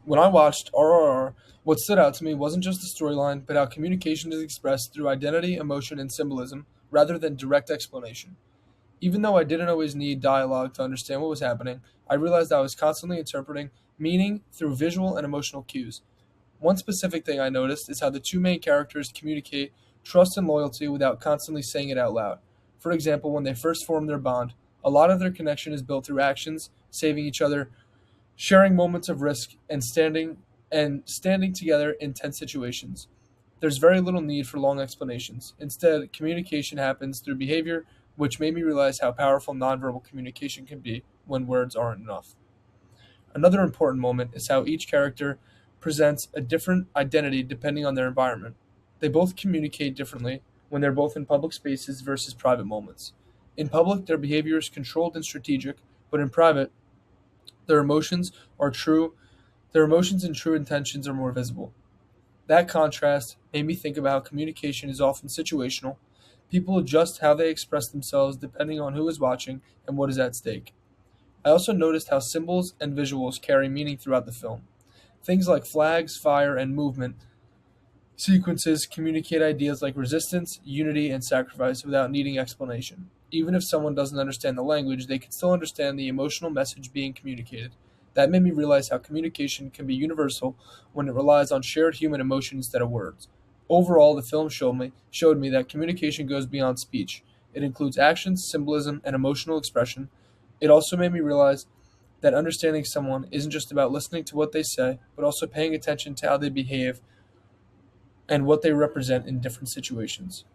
When I watched RRR, what stood out to me wasn't just the storyline, but how communication is expressed through identity, emotion, and symbolism, rather than direct explanation. Even though I didn't always need dialogue to understand what was happening, I realized I was constantly interpreting meaning through visual and emotional cues. One specific thing I noticed is how the two main characters communicate trust and loyalty without constantly saying it out loud. For example, when they first form their bond, a lot of their connection is built through actions, saving each other, sharing moments of risk, and standing together in tense situations. There's very little need for long explanations. Instead, communication happens through behavior, which made me realize how powerful nonverbal communication can be when words aren't enough. Another important moment is how each character presents a different identity depending on their environment. They both communicate differently when they're both in public spaces versus private moments. In public, their behavior is controlled and strategic, but in private, their emotions are true. Their emotions and true intentions are more visible. That contrast made me think about how communication is often situational. People adjust how they express themselves depending on who is watching and what is at stake. I also noticed how symbols and visuals carry meaning throughout the film. Things like flags, fire, and movement sequences communicate ideas like resistance, unity, and sacrifice without needing explanation. Even if someone doesn't understand the language, they can still understand the emotional message being communicated. That made me realize how communication can be universal when it relies on shared human emotion instead of words. Overall, the film showed me that communication goes beyond speech. It includes actions, symbolism, and emotional expression. It also made me realize that understanding someone isn't just about listening to what they say, but also paying attention to how they behave and what they represent in different situations.